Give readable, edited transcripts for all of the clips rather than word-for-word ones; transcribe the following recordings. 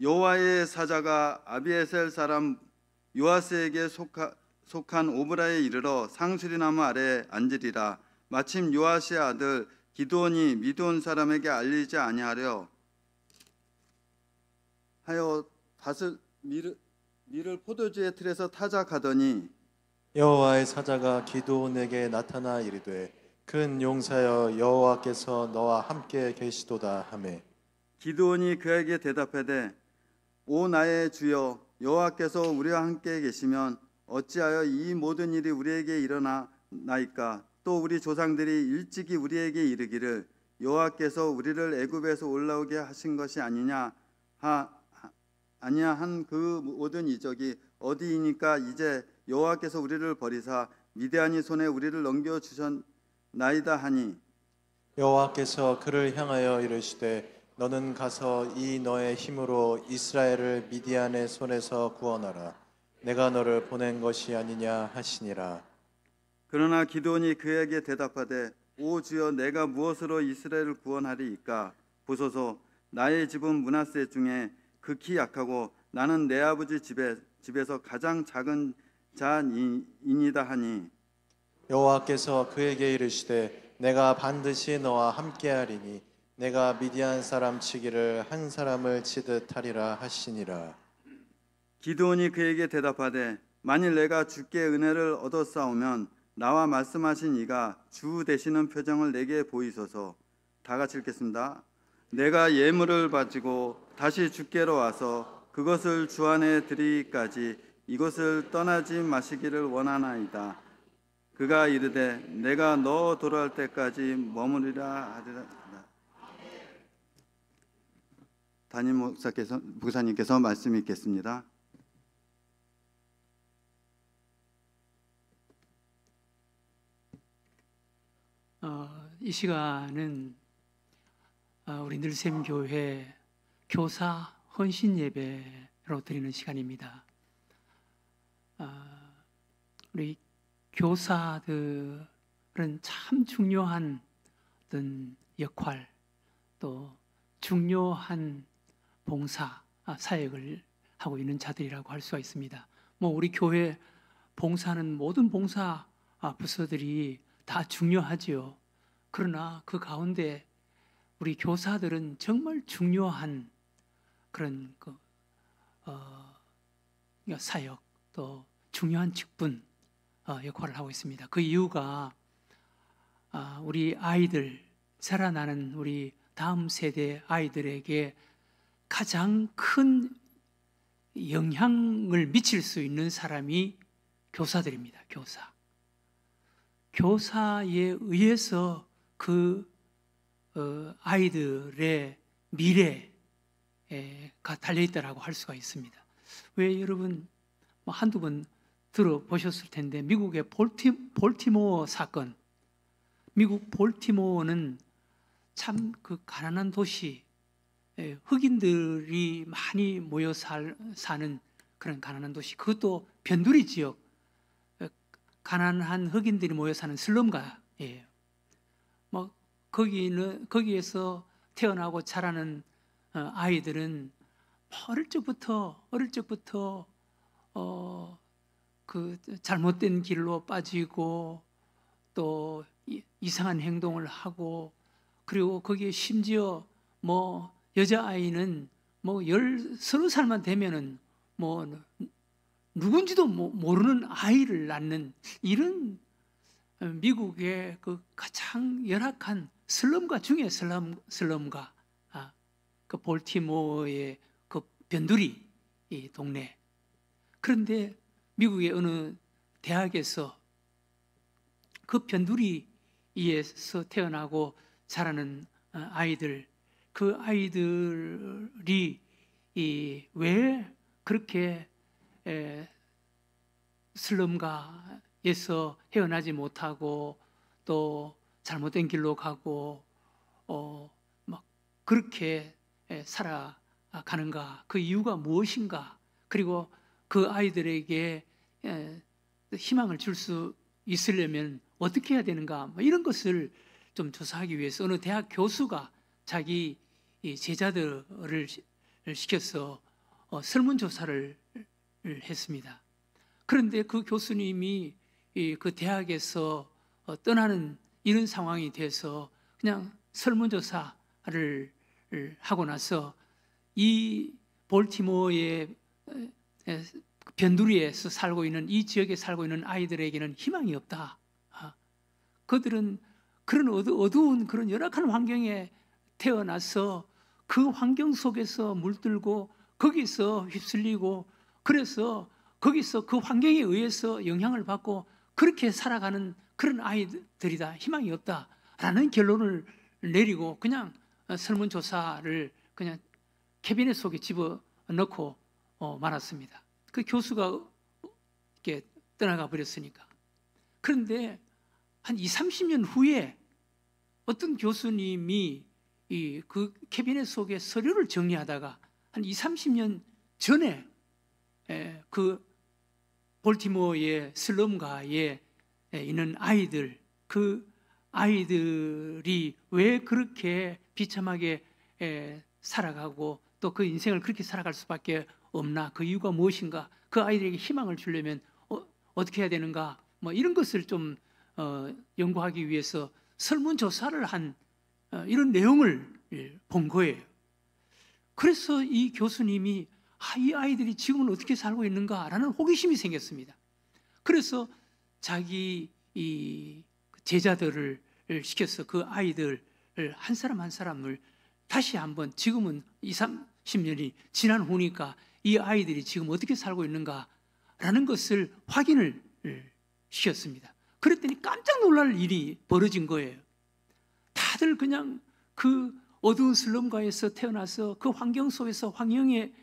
여호와의 사자가 아비에셀 사람 요아스에게 속한 오브라에 이르러 상수리 나무 아래에 앉으리라. 마침 요아스의 아들 기드온이 미드온 사람에게 알리지 아니하려 하여 밀을 포도주의 틀에서 타자 가더니 여호와의 사자가 기드온에게 나타나 이르되 큰 용사여 여호와께서 너와 함께 계시도다 하매 기드온이 그에게 대답하되 오 나의 주여 여호와께서 우리와 함께 계시면 어찌하여 이 모든 일이 우리에게 일어나나이까? 또 우리 조상들이 일찍이 우리에게 이르기를 여호와께서 우리를 애굽에서 올라오게 하신 것이 아니냐 아니야 한 그 모든 이적이 어디이니까? 이제 여호와께서 우리를 버리사 미디안이 손에 우리를 넘겨 주셨나이다 하니 여호와께서 그를 향하여 이르시되 너는 가서 이 너의 힘으로 이스라엘을 미디안의 손에서 구원하라. 내가 너를 보낸 것이 아니냐 하시니라. 그러나 기드온이 그에게 대답하되 오 주여 내가 무엇으로 이스라엘을 구원하리이까? 보소서 나의 집은 므낫세 중에 극히 약하고 나는 내 아버지 집에서 가장 작은 자이니다 하니 여호와께서 그에게 이르시되 내가 반드시 너와 함께하리니 내가 미디안 사람 치기를 한 사람을 치듯 하리라 하시니라. 기드온이 그에게 대답하되 만일 내가 주께 은혜를 얻었사오면 나와 말씀하신 이가 주 되시는 표정을 내게 보이소서. 다 같이 읽겠습니다. 내가 예물을 바치고 다시 주께로 와서 그것을 주 안에 드리기까지 이곳을 떠나지 마시기를 원하나이다. 그가 이르되 내가 너 돌아올 때까지 머무리라 하리라. 담임 목사님께서 말씀 읽겠습니다. 이 시간은 우리 늘샘교회 교사 헌신 예배로 드리는 시간입니다. 우리 교사들은 참 중요한 어떤 역할 또 중요한 봉사 사역을 하고 있는 자들이라고 할 수가 있습니다. 우리 교회 봉사는 모든 봉사 부서들이 다 중요하지요. 그러나 그 가운데 우리 교사들은 정말 중요한 그런 사역 또 중요한 직분 역할을 하고 있습니다. 그 이유가 우리 아이들 자라나는 우리 다음 세대 아이들에게 가장 큰 영향을 미칠 수 있는 사람이 교사들입니다. 교사에 의해서 그 아이들의 미래가 달려있다라고 할 수가 있습니다. 왜 여러분 한두 번 들어보셨을 텐데 미국의 볼티모어 사건, 미국 볼티모어는 참 그 가난한 도시, 흑인들이 많이 모여 사는 그런 가난한 도시, 그것도 변두리 지역, 가난한 흑인들이 모여 사는 슬럼가예요. 거기에서 태어나고 자라는 아이들은 어릴 적부터 그 잘못된 길로 빠지고 또 이상한 행동을 하고, 그리고 거기에 심지어 여자아이는 30살만 되면은 누군지도 모르는 아이를 낳는 이런 미국의 그 가장 열악한 슬럼가 중에 슬럼가, 그 볼티모어의 그 변두리 이 동네. 그런데 미국의 어느 대학에서 그 변두리에서 태어나고 자라는 아이들, 그 아이들이 왜 그렇게 슬럼가에서 헤어나지 못하고 또 잘못된 길로 가고 그렇게 살아가는가, 그 이유가 무엇인가, 그리고 그 아이들에게 희망을 줄 수 있으려면 어떻게 해야 되는가, 이런 것을 좀 조사하기 위해서 어느 대학 교수가 자기 제자들을 시켜서 설문조사를 했습니다. 그런데 그 교수님이 그 대학에서 떠나는 이런 상황이 돼서 그냥 설문조사를 하고 나서 이 볼티모어의 변두리에서 살고 있는 이 지역에 살고 있는 아이들에게는 희망이 없다. 그들은 그런 어두운 그런 열악한 환경에 태어나서 그 환경 속에서 물들고 거기서 휩쓸리고 그래서 거기서 그 환경에 의해서 영향을 받고 그렇게 살아가는 그런 아이들이다. 희망이 없다라는 결론을 내리고 그냥 설문조사를 그냥 캐비넷 속에 집어넣고 말았습니다. 그 교수가 이렇게 떠나가 버렸으니까. 그런데 한 20-30년 후에 어떤 교수님이 그 캐비넷 속에 서류를 정리하다가 한 20-30년 전에 그 볼티모어의 슬럼가에 있는 아이들, 그 아이들이 왜 그렇게 비참하게 살아가고 또 그 인생을 그렇게 살아갈 수밖에 없나, 그 이유가 무엇인가, 그 아이들에게 희망을 주려면 어떻게 해야 되는가, 뭐 이런 것을 좀 연구하기 위해서 설문조사를 한 이런 내용을 본 거예요. 그래서 이 교수님이 이 아이들이 지금은 어떻게 살고 있는가라는 호기심이 생겼습니다. 그래서 자기 이 제자들을 시켜서 그 아이들을 한 사람 한 사람을 다시 한번, 지금은 20-30년이 지난 후니까 이 아이들이 지금 어떻게 살고 있는가라는 것을 확인을 시켰습니다. 그랬더니 깜짝 놀랄 일이 벌어진 거예요. 다들 그냥 그 어두운 슬럼가에서 태어나서 그 환경 속에서 환경의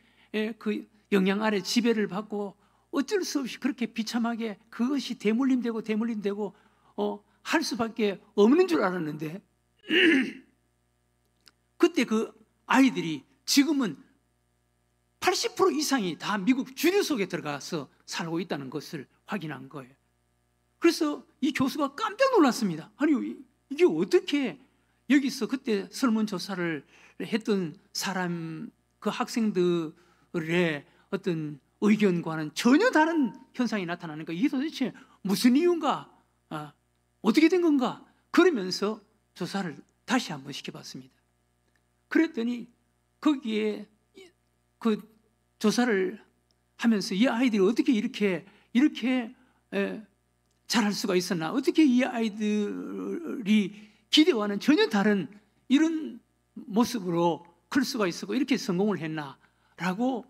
그 영향 아래 지배를 받고 어쩔 수 없이 그렇게 비참하게 그것이 대물림되고 할 수밖에 없는 줄 알았는데 그때 그 아이들이 지금은 80% 이상이 다 미국 주류 속에 들어가서 살고 있다는 것을 확인한 거예요. 그래서 이 교수가 깜짝 놀랐습니다. 아니 이게 어떻게 여기서 그때 설문조사를 했던 사람, 그 학생들의 어떤 의견과는 전혀 다른 현상이 나타나니까 이게 도대체 무슨 이유인가, 어떻게 된 건가, 그러면서 조사를 다시 한번 시켜봤습니다. 그랬더니 거기에 그 조사를 하면서 이 아이들이 어떻게 이렇게 잘할 수가 있었나, 어떻게 이 아이들이 기대와는 전혀 다른 이런 모습으로 클 수가 있었고 이렇게 성공을 했나라고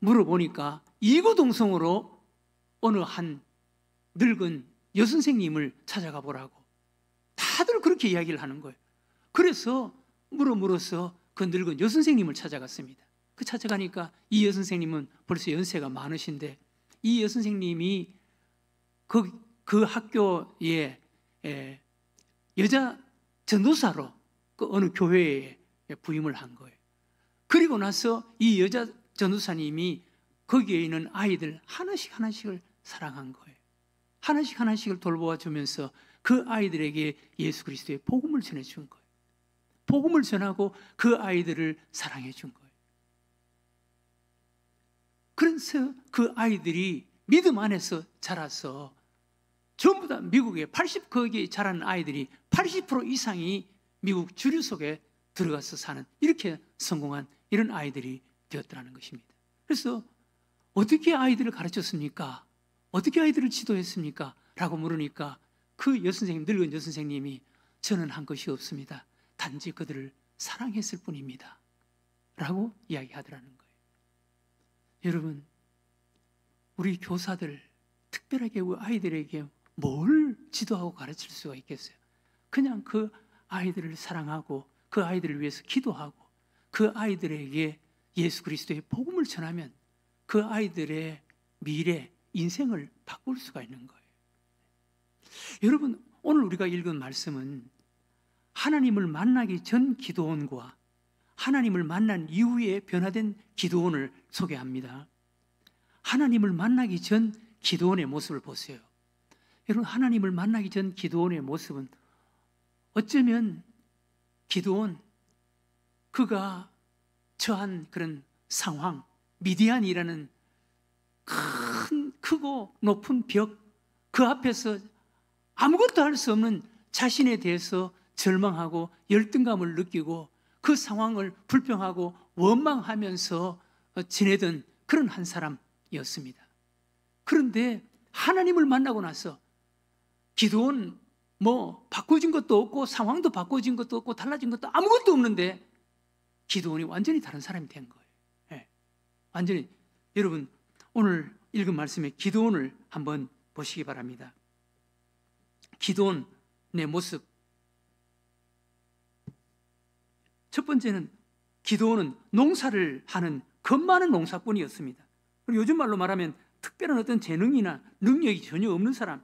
물어보니까 이구동성으로 어느 한 늙은 여선생님을 찾아가 보라고 다들 그렇게 이야기를 하는 거예요. 그래서 물어서 그 늙은 여선생님을 찾아갔습니다. 그 찾아가니까 이 여선생님은 벌써 연세가 많으신데 이 여선생님이 그 학교에 여자 전도사로 그 어느 교회에 부임을 한 거예요. 그리고 나서 이 여자 전도사님이 거기에 있는 아이들 하나씩을 사랑한 거예요. 하나씩을 돌보아 주면서 그 아이들에게 예수 그리스도의 복음을 전해준 거예요. 복음을 전하고 그 아이들을 사랑해 준 거예요. 그래서 그 아이들이 믿음 안에서 자라서 전부 다 미국에 거기에 자란 아이들이 80% 이상이 미국 주류 속에 들어가서 사는, 이렇게 성공한 이런 아이들이 되었다는 것입니다. 그래서 어떻게 아이들을 가르쳤습니까? 어떻게 아이들을 지도했습니까? 라고 물으니까 그 늙은 여선생님이 저는 한 것이 없습니다. 단지 그들을 사랑했을 뿐입니다. 라고 이야기하더라는 거예요. 여러분, 우리 교사들 특별하게 아이들에게 뭘 지도하고 가르칠 수가 있겠어요? 그냥 그 아이들을 사랑하고 그 아이들을 위해서 기도하고 그 아이들에게 예수 그리스도의 복음을 전하면 그 아이들의 미래, 인생을 바꿀 수가 있는 거예요. 여러분, 오늘 우리가 읽은 말씀은 하나님을 만나기 전 기도원과 하나님을 만난 이후에 변화된 기도원을 소개합니다. 하나님을 만나기 전 기도원의 모습을 보세요. 여러분, 하나님을 만나기 전 기도원의 모습은 어쩌면 기도원, 그가 처한 그런 상황, 미디안이라는 크고 높은 벽, 그 앞에서 아무것도 할 수 없는 자신에 대해서 절망하고 열등감을 느끼고 그 상황을 불평하고 원망하면서 지내던 그런 한 사람이었습니다. 그런데 하나님을 만나고 나서 기도는 뭐 바꿔진 것도 없고 상황도 바꿔진 것도 없고 달라진 것도 아무것도 없는데 기도원이 완전히 다른 사람이 된 거예요. 네. 완전히. 여러분, 오늘 읽은 말씀에 기도원을 한번 보시기 바랍니다. 기도원의 모습. 첫 번째는 기도원은 농사를 하는 겁 많은 농사꾼이었습니다. 그리고 요즘 말로 말하면 특별한 어떤 재능이나 능력이 전혀 없는 사람,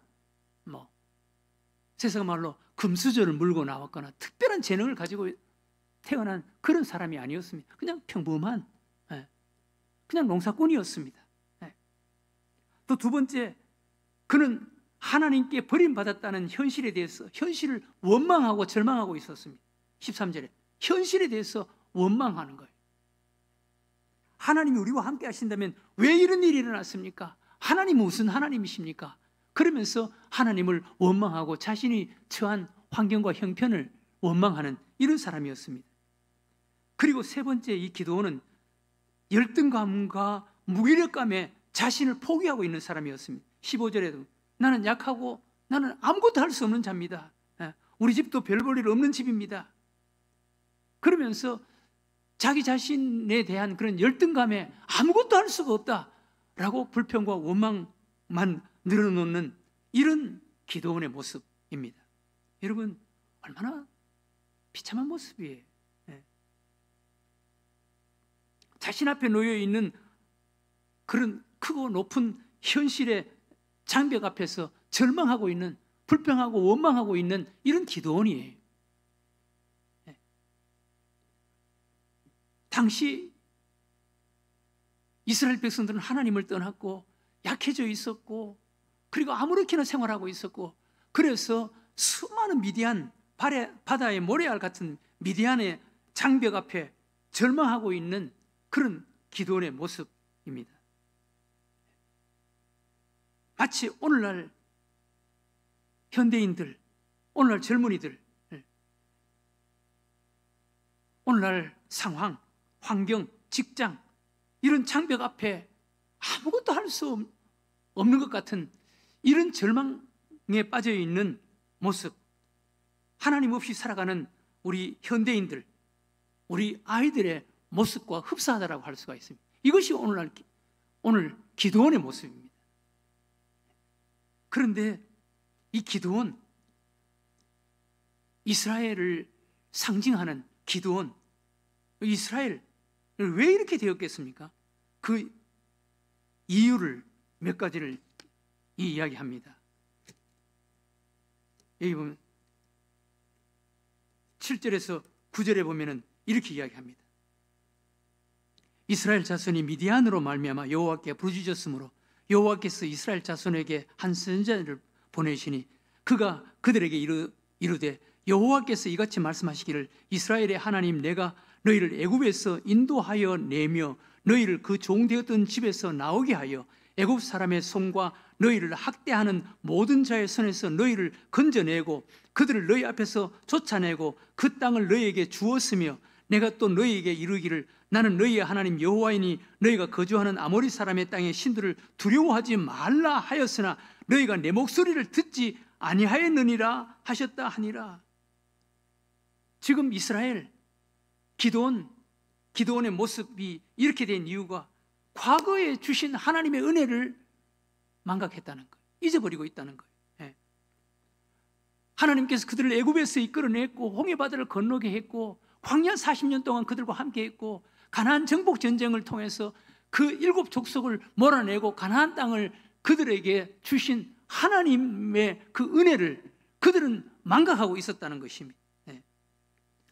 뭐 세상 말로 금수저를 물고 나왔거나 특별한 재능을 가지고 태어난 그런 사람이 아니었습니다. 그냥 평범한 그냥 농사꾼이었습니다. 또 두 번째, 그는 하나님께 버림받았다는 현실에 대해서 현실을 원망하고 절망하고 있었습니다. 13절에 현실에 대해서 원망하는 거예요. 하나님이 우리와 함께 하신다면 왜 이런 일이 일어났습니까? 하나님은 무슨 하나님이십니까? 그러면서 하나님을 원망하고 자신이 처한 환경과 형편을 원망하는 이런 사람이었습니다. 그리고 세 번째, 이 기도원은 열등감과 무기력감에 자신을 포기하고 있는 사람이었습니다. 15절에도 나는 약하고 나는 아무것도 할 수 없는 자입니다. 우리 집도 별 볼 일 없는 집입니다. 그러면서 자기 자신에 대한 그런 열등감에 아무것도 할 수가 없다라고 불평과 원망만 늘어놓는 이런 기도원의 모습입니다. 여러분, 얼마나 비참한 모습이에요. 자신 앞에 놓여 있는 그런 크고 높은 현실의 장벽 앞에서 절망하고 있는, 불평하고 원망하고 있는 이런 기도원이에요. 당시 이스라엘 백성들은 하나님을 떠났고 약해져 있었고 그리고 아무렇게나 생활하고 있었고 그래서 수많은 미디안, 바다의 모래알 같은 미디안의 장벽 앞에 절망하고 있는 그런 기도원의 모습입니다. 마치 오늘날 현대인들, 오늘날 젊은이들, 오늘날 상황, 환경, 직장 이런 장벽 앞에 아무것도 할 수 없는 것 같은 이런 절망에 빠져 있는 모습, 하나님 없이 살아가는 우리 현대인들, 우리 아이들의 모습과 흡사하다라고 할 수가 있습니다. 이것이 오늘 기도원의 모습입니다. 그런데 이 기도원, 이스라엘을 상징하는 기도원, 이스라엘 왜 이렇게 되었겠습니까? 그 이유를 몇 가지를 이야기합니다. 여기 보면 7절에서 9절에 보면은 이렇게 이야기합니다. 이스라엘 자손이 미디안으로 말미암아 여호와께 부르짖었으므로 여호와께서 이스라엘 자손에게 한 선지자를 보내시니 그가 그들에게 이르되 여호와께서 이같이 말씀하시기를 이스라엘의 하나님 내가 너희를 애굽에서 인도하여 내며 너희를 그 종되었던 집에서 나오게 하여 애굽 사람의 손과 너희를 학대하는 모든 자의 손에서 너희를 건져내고 그들을 너희 앞에서 쫓아내고 그 땅을 너희에게 주었으며 내가 또 너희에게 이르기를 나는 너희의 하나님 여호와이니 너희가 거주하는 아모리 사람의 땅의 신들을 두려워하지 말라 하였으나 너희가 내 목소리를 듣지 아니하였느니라 하셨다 하니라. 지금 이스라엘 기도원의 모습이 이렇게 된 이유가 과거에 주신 하나님의 은혜를 망각했다는 거예요. 잊어버리고 있다는 거예요. 하나님께서 그들을 애굽에서 이끌어냈고 홍해바다를 건너게 했고 광야 40년 동안 그들과 함께 했고 가나안 정복 전쟁을 통해서 그 7 족속을 몰아내고 가나안 땅을 그들에게 주신 하나님의 그 은혜를 그들은 망각하고 있었다는 것입니다.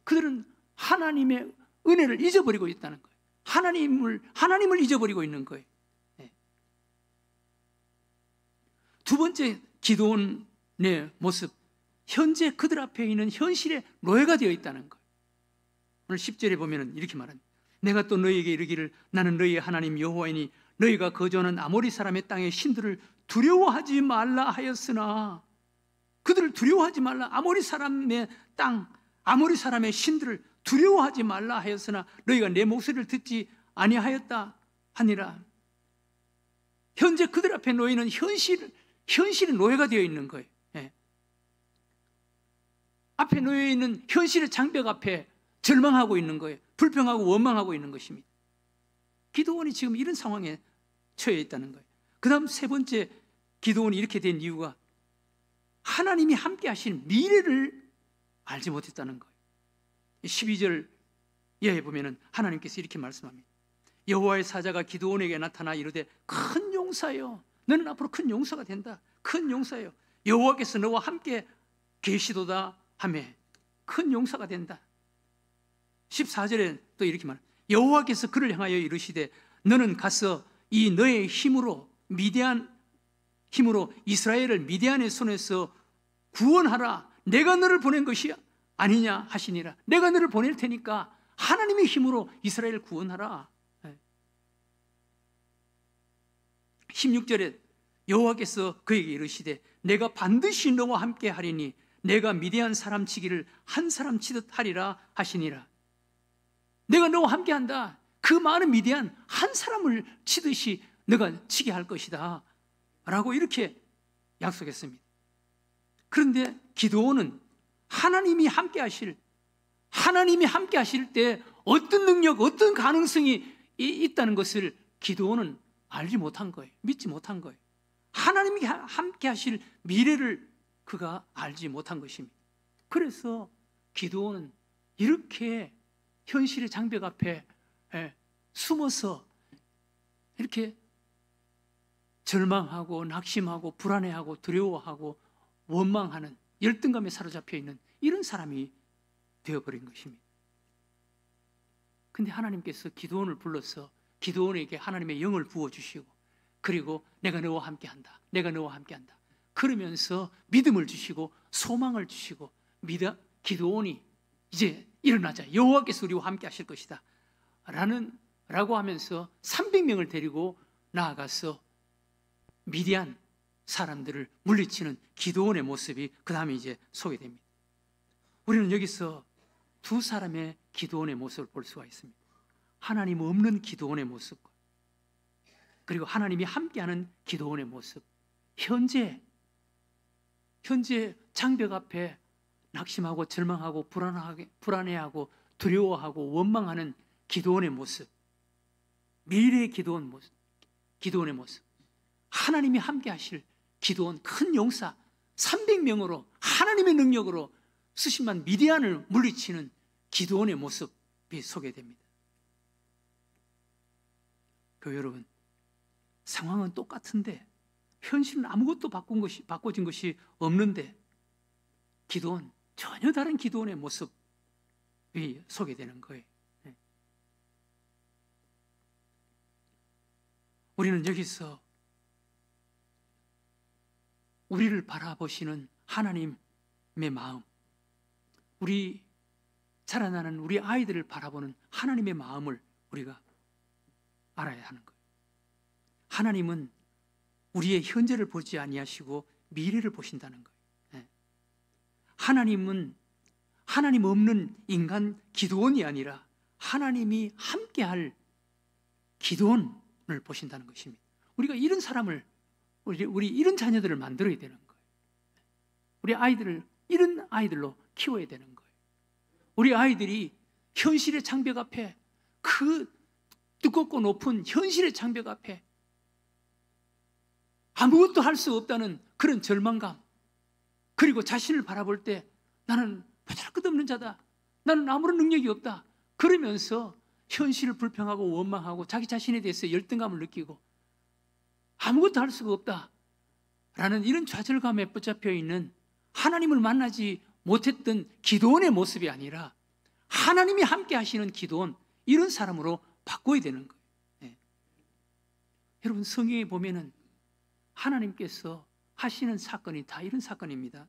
그들은 하나님의 은혜를 잊어버리고 있다는 거예요. 하나님을 잊어버리고 있는 거예요. 두 번째 기도원의 모습, 현재 그들 앞에 있는 현실의 노예가 되어 있다는 거예요. 오늘 10절에 보면 이렇게 말합니다. 내가 또 너희에게 이르기를 나는 너희의 하나님 여호와이니 너희가 거주하는 아모리 사람의 땅의 신들을 두려워하지 말라 하였으나, 그들을 두려워하지 말라, 아모리 사람의 땅, 아모리 사람의 신들을 두려워하지 말라 하였으나 너희가 내 목소리를 듣지 아니하였다 하니라. 현재 그들 앞에 놓이는 현실의 노예가 되어 있는 거예요. 예. 앞에 놓여 있는 현실의 장벽 앞에 절망하고 있는 거예요. 불평하고 원망하고 있는 것입니다. 기드온이 지금 이런 상황에 처해 있다는 거예요. 그 다음 세 번째, 기드온이 이렇게 된 이유가 하나님이 함께 하신 미래를 알지 못했다는 거예요. 12절 이하에 보면은 하나님께서 이렇게 말씀합니다. 여호와의 사자가 기드온에게 나타나 이르되 큰 용사여, 너는 앞으로 큰 용사가 된다. 큰 용사여, 여호와께서 너와 함께 계시도다 하며 큰 용사가 된다. 14절에 또 이렇게 말합니다. 여호와께서 그를 향하여 이르시되 너는 가서 이 너의 힘으로 이스라엘을 미디안의 손에서 구원하라. 내가 너를 보낸 것이 아니냐 하시니라. 내가 너를 보낼 테니까 하나님의 힘으로 이스라엘을 구원하라. 16절에 여호와께서 그에게 이르시되 내가 반드시 너와 함께 하리니 내가 미디안 사람 치기를 한 사람 치듯 하리라 하시니라. 내가 너와 함께 한다. 그 많은 미디안 한 사람을 치듯이 너가 치게 할 것이다 라고 이렇게 약속했습니다. 그런데 기드온은 하나님이 함께 하실 때 어떤 능력, 어떤 가능성이 있다는 것을 기드온은 알지 못한 거예요. 믿지 못한 거예요. 하나님이 함께 하실 미래를 그가 알지 못한 것입니다. 그래서 기드온은 이렇게 현실의 장벽 앞에 숨어서 이렇게 절망하고 낙심하고 불안해하고 두려워하고 원망하는, 열등감에 사로잡혀 있는 이런 사람이 되어버린 것입니다. 근데 하나님께서 기드온을 불러서 기드온에게 하나님의 영을 부어주시고, 그리고 내가 너와 함께한다, 내가 너와 함께한다 그러면서 믿음을 주시고 소망을 주시고, 기드온이 이제 일어나자, 여호와께서 우리와 함께 하실 것이다 라고 하면서 300명을 데리고 나아가서 미디안 사람들을 물리치는 기드온의 모습이 그 다음에 이제 소개됩니다. 우리는 여기서 두 사람의 기드온의 모습을 볼 수가 있습니다. 하나님 없는 기드온의 모습과, 그리고 하나님이 함께하는 기드온의 모습. 현재 장벽 앞에 낙심하고 절망하고 불안해하고 두려워하고 원망하는 기드온의 모습, 미래의 기드온의 모습, 하나님이 함께 하실 기드온, 큰 용사 300명으로 하나님의 능력으로 수십만 미디안을 물리치는 기드온의 모습이 소개됩니다. 교회 여러분, 상황은 똑같은데 현실은 아무것도 바꿔진 것이 없는데 기드온, 전혀 다른 기드온의 모습이 소개되는 거예요. 우리는 여기서 우리를 바라보시는 하나님의 마음, 우리 자라나는 우리 아이들을 바라보는 하나님의 마음을 우리가 알아야 하는 거예요. 하나님은 우리의 현재를 보지 아니하시고 미래를 보신다는 거예요. 하나님은 하나님 없는 인간 기드온이 아니라 하나님이 함께할 기드온을 보신다는 것입니다. 우리가 이런 사람을, 우리 이런 자녀들을 만들어야 되는 거예요. 우리 아이들을 이런 아이들로 키워야 되는 거예요. 우리 아이들이 현실의 장벽 앞에, 그 두껍고 높은 현실의 장벽 앞에 아무것도 할 수 없다는 그런 절망감, 그리고 자신을 바라볼 때 나는 보잘것없는 자다, 나는 아무런 능력이 없다 그러면서 현실을 불평하고 원망하고 자기 자신에 대해서 열등감을 느끼고 아무것도 할 수가 없다라는 이런 좌절감에 붙잡혀 있는, 하나님을 만나지 못했던 기드온의 모습이 아니라 하나님이 함께 하시는 기드온, 이런 사람으로 바꿔야 되는 거예요. 여러분, 성경에 보면은 하나님께서 하시는 사건이 다 이런 사건입니다.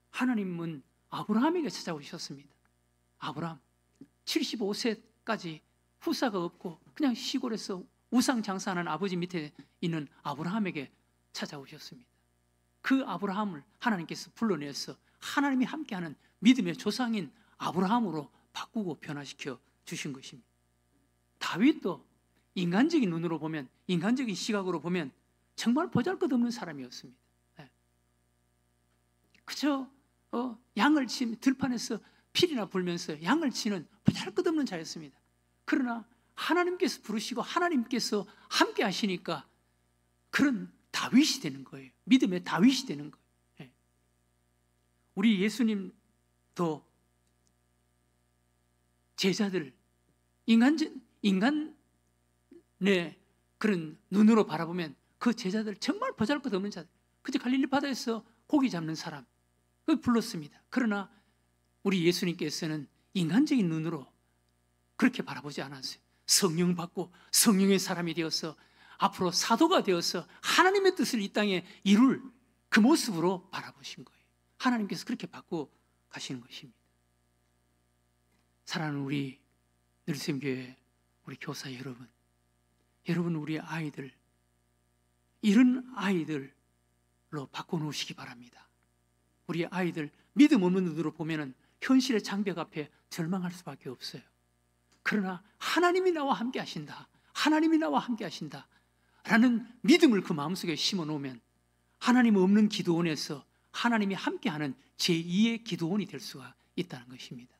하나님은 아브라함에게 찾아오셨습니다. 아브라함 75세까지 후사가 없고 그냥 시골에서 우상 장사하는 아버지 밑에 있는 아브라함에게 찾아오셨습니다. 그 아브라함을 하나님께서 불러내서 하나님이 함께하는 믿음의 조상인 아브라함으로 바꾸고 변화시켜 주신 것입니다. 다윗도 인간적인 눈으로 보면, 인간적인 시각으로 보면 정말 보잘것없는 사람이었습니다. 그저 양을 치면 들판에서 필이나 불면서 양을 치는 보잘것없는 자였습니다. 그러나 하나님께서 부르시고 하나님께서 함께 하시니까 그런 다윗이 되는 거예요. 믿음의 다윗이 되는 거예요. 우리 예수님도 제자들, 인간의 그런 눈으로 바라보면 그 제자들 정말 보잘것없는 자들, 그저 갈릴리 바다에서 고기 잡는 사람, 그걸 불렀습니다. 그러나 우리 예수님께서는 인간적인 눈으로 그렇게 바라보지 않았어요. 성령 받고 성령의 사람이 되어서 앞으로 사도가 되어서 하나님의 뜻을 이 땅에 이룰 그 모습으로 바라보신 거예요. 하나님께서 그렇게 바꾸어 가시는 것입니다. 사랑하는 우리 늘샘교회 우리 교사 여러분, 우리 아이들, 이런 아이들로 바꿔놓으시기 바랍니다. 우리 아이들 믿음 없는 눈으로 보면은 현실의 장벽 앞에 절망할 수밖에 없어요. 그러나 하나님이 나와 함께 하신다, 하나님이 나와 함께 하신다 라는 믿음을 그 마음속에 심어놓으면 하나님 없는 기도원에서 하나님이 함께하는 제2의 기도원이 될 수가 있다는 것입니다.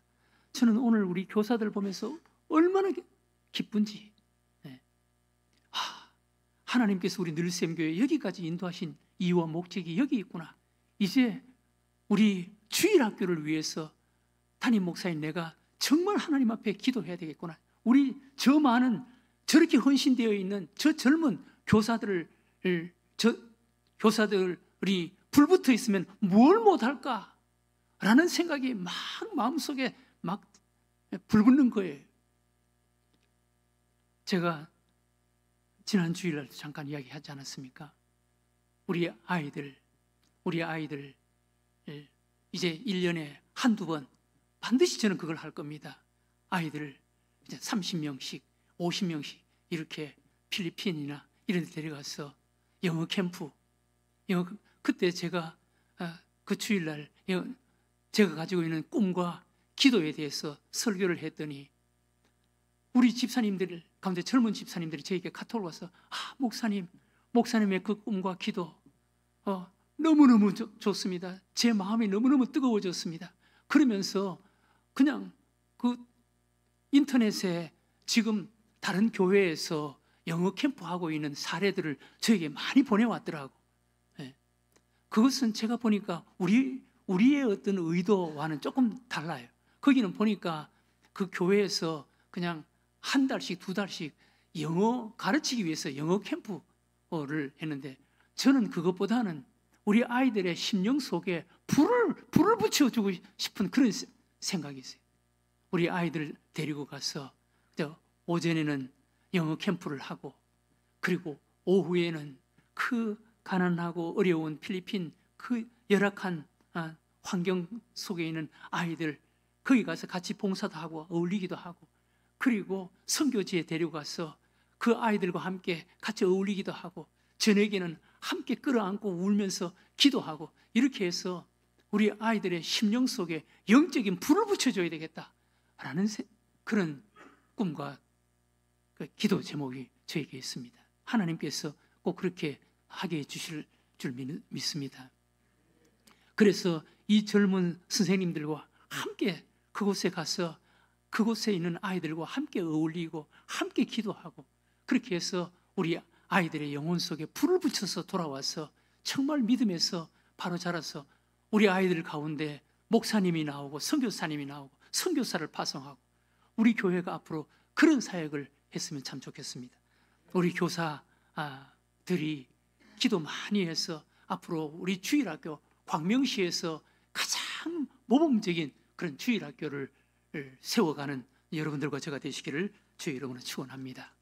저는 오늘 우리 교사들 보면서 얼마나 기쁜지, 하나님께서 우리 늘샘교회 여기까지 인도하신 이유와 목적이 여기 있구나. 이제 우리 주일학교를 위해서 담임 목사인 내가 정말 하나님 앞에 기도해야 되겠구나. 우리 저 많은 저렇게 헌신되어 있는 저 젊은 교사들이 불붙어 있으면 뭘 못할까? 라는 생각이 막 마음속에 막 불붙는 거예요. 제가 지난 주일날 잠깐 이야기하지 않았습니까? 우리 아이들 이제 1년에 한두 번 반드시 저는 그걸 할 겁니다. 아이들을 이제 30명씩 50명씩 이렇게 필리핀이나 이런 데 데려가서 영어 캠프, 그때 제가 그 주일날 제가 가지고 있는 꿈과 기도에 대해서 설교를 했더니 우리 집사님들 가운데 젊은 집사님들이 저에게 카톡을 와서 목사님의 그 꿈과 기도 너무너무 좋습니다. 제 마음이 너무너무 뜨거워졌습니다. 그러면서 그냥 그 인터넷에 지금 다른 교회에서 영어 캠프하고 있는 사례들을 저에게 많이 보내왔더라고. 그것은 제가 보니까 우리의 어떤 의도와는 조금 달라요. 거기는 보니까 그 교회에서 그냥 한 달씩 두 달씩 영어 가르치기 위해서 영어 캠프를 했는데 저는 그것보다는 우리 아이들의 심령 속에 불을 붙여주고 싶은 그런 생각이 있어요. 우리 아이들 데리고 가서 오전에는 영어 캠프를 하고 그리고 오후에는 그 가난하고 어려운 필리핀 그 열악한 환경 속에 있는 아이들 거기 가서 같이 봉사도 하고 어울리기도 하고 그리고 선교지에 데려가서 그 아이들과 함께 같이 어울리기도 하고 저녁에는 함께 끌어안고 울면서 기도하고 이렇게 해서 우리 아이들의 심령 속에 영적인 불을 붙여줘야 되겠다라는 그런 꿈과 그 기도 제목이 저에게 있습니다. 하나님께서 꼭 그렇게 하게 해주실 줄 믿습니다. 그래서 이 젊은 선생님들과 함께 그곳에 가서 그곳에 있는 아이들과 함께 어울리고 함께 기도하고 그렇게 해서 우리 아이들의 영혼 속에 불을 붙여서 돌아와서 정말 믿음에서 바로 자라서 우리 아이들 가운데 목사님이 나오고 선교사님이 나오고 선교사를 파송하고 우리 교회가 앞으로 그런 사역을 했으면 참 좋겠습니다. 우리 교사들이 기도 많이 해서 앞으로 우리 주일학교 광명시에서 가장 모범적인 그런 주일학교를 세워가는 여러분들과 제가 되시기를 주의 이름으로 축원합니다.